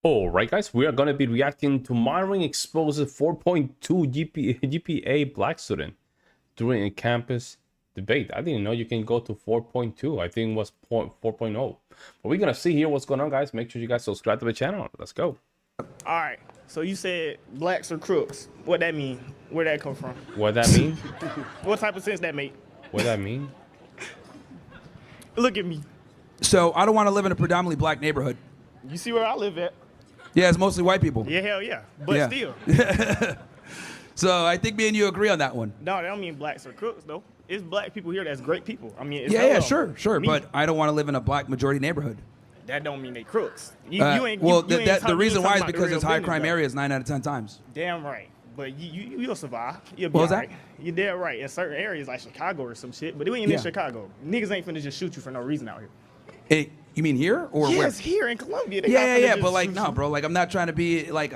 All right, guys, we are going to be reacting to Myron exposes 4.2 GPA Black student during a campus debate. I didn't know you can go to 4.2. I think it was 4.0. But we're going to see here what's going on, guys. Make sure you guys subscribe to the channel. Let's go. All right. So you said blacks are crooks. What that mean? Where that come from? What that mean? What type of sense that make? What that mean? Look at me. So I don't want to live in a predominantly black neighborhood. You see where I live at? Yeah, it's mostly white people. Yeah, hell yeah. But Yeah. still. So I think me and you agree on that one. No, that don't mean blacks are crooks though. It's black people here that's great people. I mean, it's Yeah, hella sure. me. But I don't want to live in a black majority neighborhood. That don't mean they crooks. The reason why is because it's high crime areas 9 out of 10 times. Damn right. But you'll survive. You'll be What was all that? right. You're dead right. In certain areas like Chicago or some shit, but it ain't Yeah. in Chicago. Niggas ain't finna just shoot you for no reason out here. Hey, you mean here or where? Yes, here in Columbia. They not Yeah, finna yeah. just But like, shoot no, you. bro. Like, I'm not trying to be like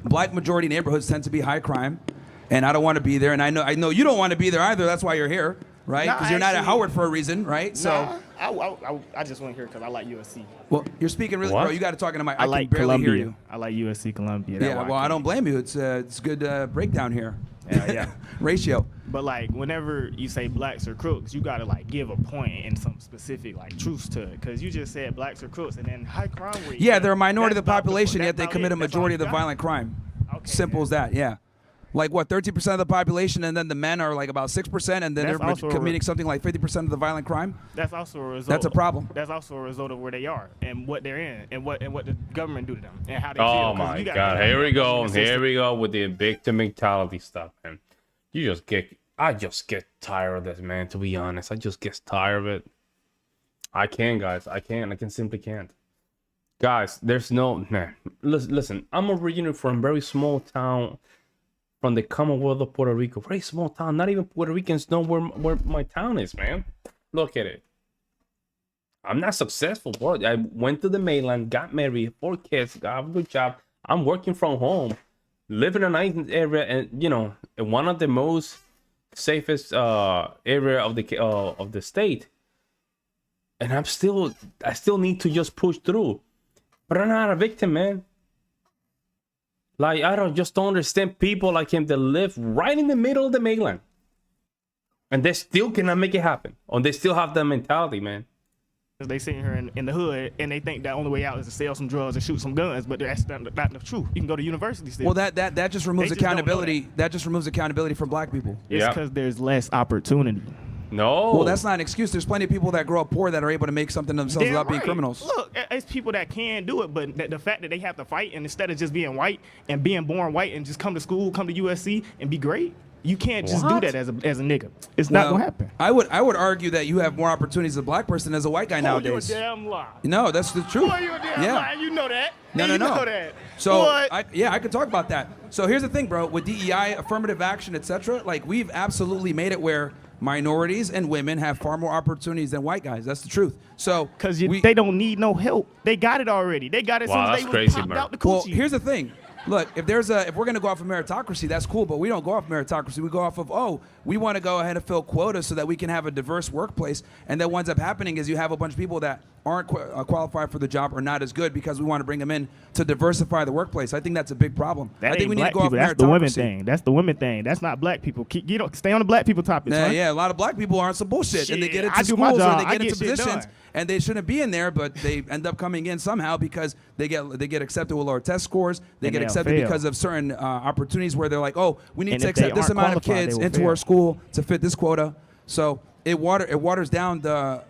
black majority neighborhoods tend to be high crime, and I don't want to be there. And I know you don't want to be there either. That's why you're here, right? Nah, Because you're not at actually- Howard for a reason, right? So, I just went here because I like USC. well, you're speaking really, What? bro. You got to talk into my. I can like barely Columbia. hear you. I like USC Columbia. That's Yeah, why well, I came. don't blame you. It's good breakdown here. Yeah. Ratio. But like, whenever you say blacks are crooks, you gotta like give a point and some specific like truths to it. Cause you just said blacks are crooks and then high crime rate. Yeah, they're a minority of That's the about population, that's yet they about commit it. a That's all majority you of the got? violent crime. Okay, Simple as that, yeah. Like what, 13% of the population, and then the men are like about 6%, and then That's they're also a committing something like 50% of the violent crime. That's also a result. That's a problem. That's also a result of where they are and what they're in and what the government do to them and how they Oh feel. 'Cause my you gotta God. have Here we that go. in the Here system. we go with the victim mentality stuff, man. I just get tired of this, man, to be honest. I just get tired of it. I can't, guys. I simply can't. Guys, there's no, man. Listen, I'm originally from a very small town from the Commonwealth of Puerto Rico. Very small town. Not even Puerto Ricans know where my town is, man. Look at it. I'm not successful, bro. I went to the mainland, got married, 4 kids, got a good job. I'm working from home, live in a nice area, and in one of the most safest area of the state. And I still need to just push through. But I'm not a victim, man. Like, I don't understand people like him that live right in the middle of the mainland. And they still cannot make it happen. Or they still have that mentality, man. They sitting here in the hood and they think the only way out is to sell some drugs and shoot some guns, but that's not the truth. You can go to university still. Well, that just removes They just don't know accountability. That just removes accountability from black people. It's Yeah. because there's less opportunity. No. Well, that's not an excuse. There's plenty of people that grow up poor that are able to make something themselves Damn without being right. criminals. Look, it's people that can do it, but the fact that they have to fight, and instead of just being white and being born white and just come to school, come to USC and be great, you can't just What? do that as a nigga. It's not gonna happen. I would argue that you have more opportunities as a black person as a white guy nowadays. You a damn lie. No, that's the truth. Boy, you a damn lie. You know that. No. You know that. So Boy. I can talk about that. So here's the thing, bro. With DEI, affirmative action, etc., like we've absolutely made it where minorities and women have far more opportunities than white guys. That's the truth. So Because they don't need no help. They got it already. They got it as Wow, soon as that's they crazy, popped man. out the coochie. well, here's the thing. Look, if we're gonna go off of meritocracy, that's cool, but we don't go off meritocracy. We go off of we want to go ahead and fill quotas so that we can have a diverse workplace. And then what ends up happening is you have a bunch of people that aren't qualified for the job or not as good because we want to bring them in to diversify the workplace. I think that's a big problem. That I think ain't we need black to go off people. That's the women meritocracy. thing. That's the women thing. That's not black people. Stay on the black people topic. Yeah, son. yeah, a lot of black people are on some bullshit, and they Shit, get I into do my schools or job. they I get into get shit positions, done. and they shouldn't be in there, but they end up coming in somehow because they get accepted with lower test scores. They And get they'll accepted fail. because of certain opportunities where they're like, we need And to if they accept this aren't amount of qualified, kids they will into fail. our school to fit this quota. So it waters down the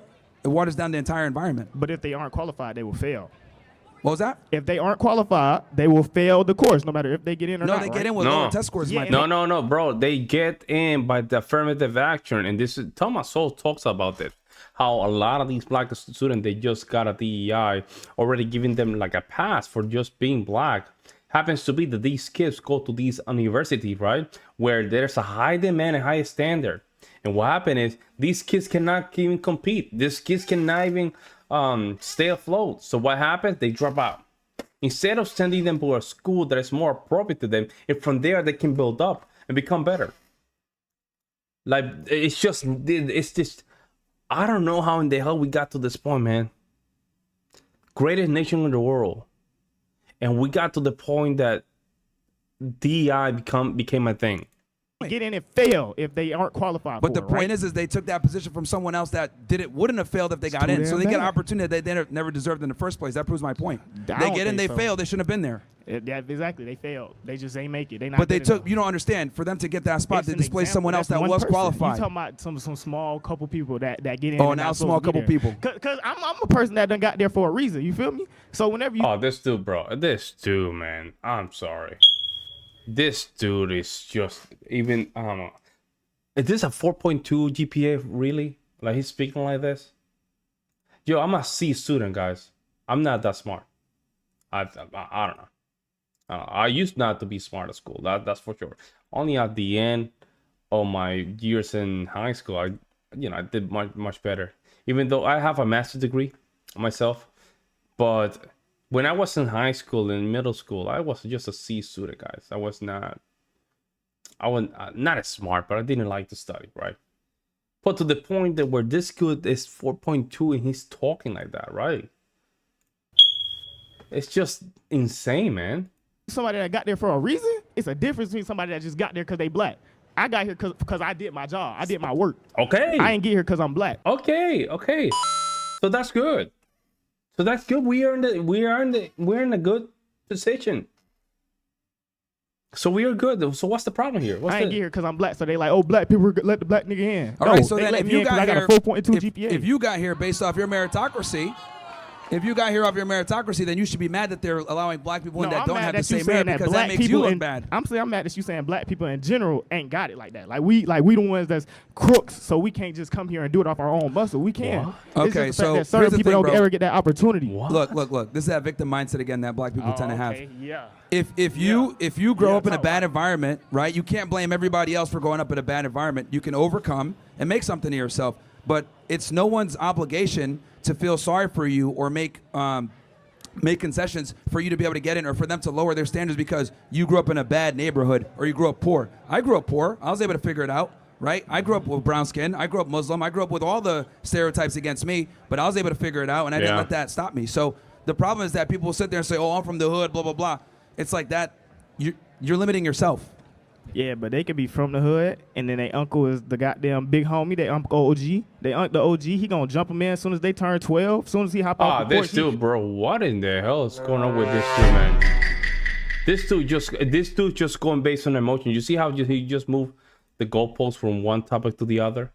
entire environment. But if they aren't qualified, they will fail. What was that? If they aren't qualified, they will fail the course, no matter if they get in or No, not. they right? get in with No. lower test scores. Yeah, my and point. No, bro. They get in by the affirmative action, and this is Thomas Sowell talks about it. How a lot of these black students, they just got a DEI already giving them like a pass for just being black. Happens to be that these kids go to these universities, right, where there's a high demand and high standard. And what happened is these kids cannot even compete. These kids cannot even stay afloat. So what happens? They drop out. Instead of sending them to a school that is more appropriate to them, and from there they can build up and become better. Like, it's just, I don't know how in the hell we got to this point, man. Greatest nation in the world. and we got to the point that DEI became a thing. Get in and fail if they aren't qualified. But for the it, point right? is they took that position from someone else that wouldn't have failed if they got too in. So damn they get an bad. opportunity that they never deserved in the first place. That proves my point. I They don't get in, they think so. fail. They shouldn't have been there. Yeah, exactly. They failed. They just ain't make it. They not. But they good took. enough. You don't understand. For them to get that spot, It's they an displaced example. someone else That's that one was person. qualified. You talking about some small couple people that get in. Oh, and now not small supposed to couple get there. people. Cause I'm a person that done got there for a reason. You feel me? So whenever you Oh, this dude, bro. This dude, man. I'm sorry. This dude is just even. I don't know. Is this a 4.2 GPA really? Like he's speaking like this? Yo, I'm a C student, guys. I'm not that smart. I don't know. I used not to be smart at school. That's for sure. Only at the end of my years in high school, I did much better. Even though I have a master's degree myself, but when I was in high school and middle school, I was just a C student, guys. I was not as smart, but I didn't like to study, right? But to the point that where this kid is 4.2 and he's talking like that, right? It's just insane, man. somebody that got there for a reason, it's a difference between somebody that just got there because they black. I got here because I did my job. I did my work. Okay. I ain't get here because I'm black. Okay. So that's good. We're in a good position. So we are good. So what's the problem here? I ain't get here because I'm black. So they like, oh, black people let the black nigga in. All right, so they then let if me you in 'cause got I here, got a 4.2 GPA. if you got here based off your meritocracy, then you should be mad that they're allowing black people in that I'm don't mad have the that you same saying merit because black that makes you people look in- bad. I'm mad that you saying black people in general ain't got it like that. Like we the ones that's crooks, so we can't just come here and do it off our own muscle. We can. What? It's Okay, just the fact so that certain here's the people thing, don't bro. ever get that opportunity. What? Look. This is that victim mindset again that black people tend to have. Okay, yeah. If you grow Yeah, up in a talk bad about it. environment, right? You can't blame everybody else for growing up in a bad environment. You can overcome and make something of yourself. But it's no one's obligation to feel sorry for you or make concessions for you to be able to get in or for them to lower their standards because you grew up in a bad neighborhood or you grew up poor. I grew up poor. I was able to figure it out, right? I grew up with brown skin. I grew up Muslim. I grew up with all the stereotypes against me, but I was able to figure it out, and I didn't Yeah. let that stop me. So the problem is that people will sit there and say, oh, I'm from the hood, blah, blah, blah. It's like that. You're limiting yourself. Yeah, but they could be from the hood, and then their uncle is the goddamn big homie. They uncle OG. The OG, he gonna jump them in as soon as they turn 12. As soon as he hop off the porch. This dude, bro. What in the hell is going on with this dude, man? This dude just going based on emotion. You see how he just moved the goalposts from one topic to the other?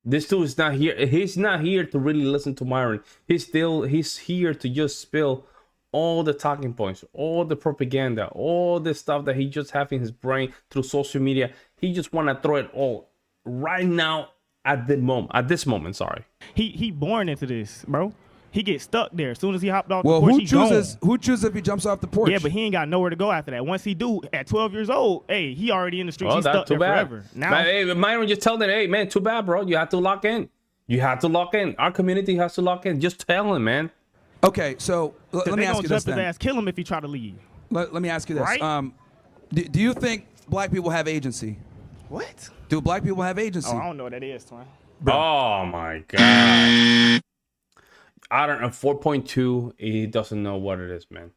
This dude is not here. He's not here to really listen to Myron. He's here to just spill all the talking points, all the propaganda, all the stuff that he just have in his brain through social media. He just want to throw it all right now at this moment. Sorry. He born into this, bro. He gets stuck there. As soon as he hopped off Well, the porch, who he chooses gone. if he jumps off the porch? Yeah, but he ain't got nowhere to go after that. Once he do, at 12 years old, hey, he already in the streets. Oh, He's that's stuck too there bad. forever. Now, Man, hey, Myron just tell them, hey, man, too bad, bro. You have to lock in. Our community has to lock in. Just tell him, man. Okay, so let me they ask gonna you jump this his then. ass, kill him if he try to leave. Let me ask you this. Right? Do you think black people have agency? What? Do black people have agency? Oh, I don't know what that is, twin. Oh my god. I don't know. 4.2. He doesn't know what it is, man.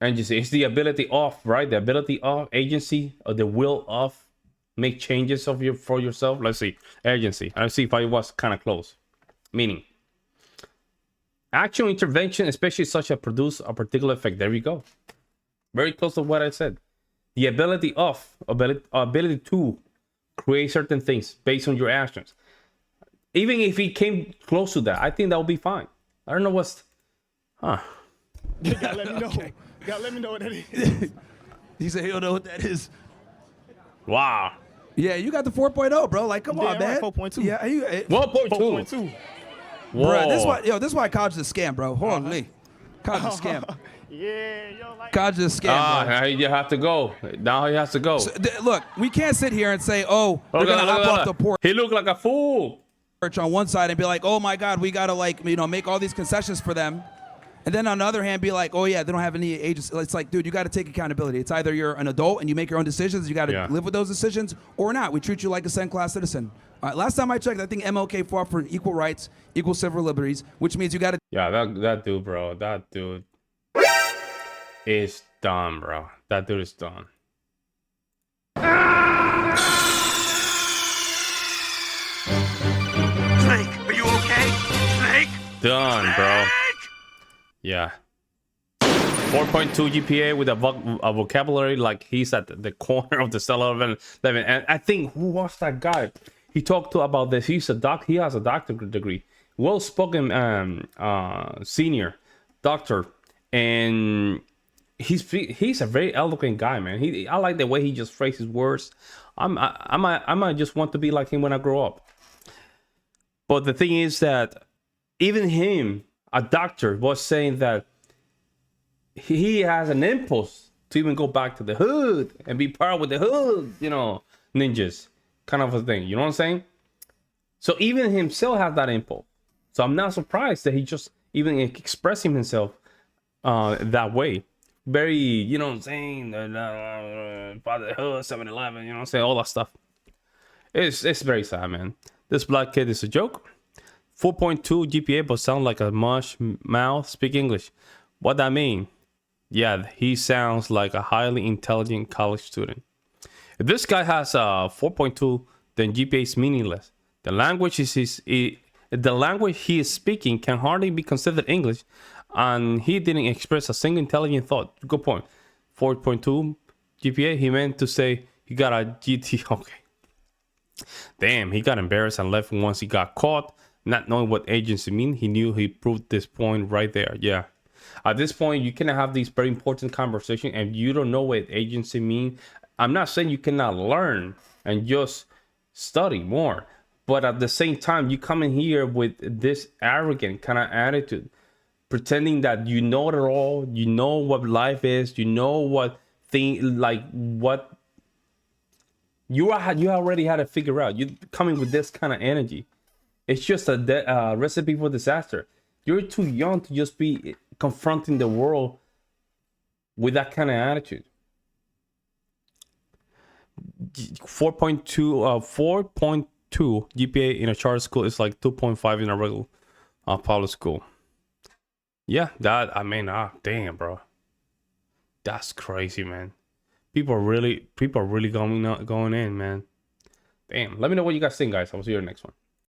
And you see, it's the ability of, right? The ability of agency or the will of make changes for yourself. Let's see. Agency. Let's see if I was kind of close. Meaning actual intervention, especially such as produce a particular effect. There we go. Very close to what I said. The ability to create certain things based on your actions. Even if he came close to that, I think that would be fine. I don't know what's... You gotta let me know. You gotta let me know what that is. He said he don't know what that is. Wow. Yeah, you got the 4.0, bro. Like, come on, right, man. 4.2. Yeah, 1.2. 4.2. Whoa. Bro, this is why college is a scam, bro. Hold on, me. College is a scam. Yeah, yo, like. College is a scam, bro. Now you have to go. Now he has to go. So, look, we can't sit here and say, oh, they're going to hop off the porch He looked like a fool. on one side and be like, oh, my God, we got to, make all these concessions for them. And then on the other hand, be like, oh, yeah, they don't have any agency. It's like, dude, you got to take accountability. It's either you're an adult and you make your own decisions, you got to live with those decisions, or not. We treat you like a second-class citizen. All right, last time I checked, I think MLK fought for equal rights, equal civil liberties, which means you got to Yeah, that dude, bro. That dude. is done, bro. That dude is done. Snake, are you okay? Snake? Done, bro. Yeah. 4.2 GPA with a vocabulary like he's at the corner of the cellar of 11. And I think, who was that guy? He talked to about this. He has a doctorate degree. Well-spoken senior doctor. And he's a very eloquent guy, man. I like the way he just phrases words. I might just want to be like him when I grow up. But the thing is that even him, a doctor, was saying that he has an impulse to even go back to the hood and be part with the hood, you know, ninjas kind of a thing. You know what I'm saying? So even himself has that impulse. So I'm not surprised that he just even expressing himself that way. Very, you know what I'm saying? Father the hood, 7-Eleven, you know what I'm saying? All that stuff. It's very sad, man. This black kid is a joke. 4.2 GPA, but sound like a mush mouth. Speak English. What that mean? Yeah, he sounds like a highly intelligent college student. If this guy has a 4.2, then GPA is meaningless. The language he is speaking can hardly be considered English, and he didn't express a single intelligent thought. Good point. 4.2 GPA, he meant to say he got a GT. Okay. Damn, he got embarrassed and left once he got caught. Not knowing what agency mean, he knew he proved this point right there. Yeah. At this point, you cannot have these very important conversation and you don't know what agency mean. I'm not saying you cannot learn and just study more, but at the same time, you come in here with this arrogant kind of attitude, pretending that you know it all, you know what life is, you know what thing, like what you already had to figure out. You coming with this kind of energy. It's just a recipe for disaster. You're too young to just be confronting the world with that kind of attitude. 4.2 GPA in a charter school is like 2.5 in a regular public school. Yeah, that, I mean, damn, bro. That's crazy, man. People are really going in, man. Damn. Let me know what you guys think, guys. I'll see you in the next one.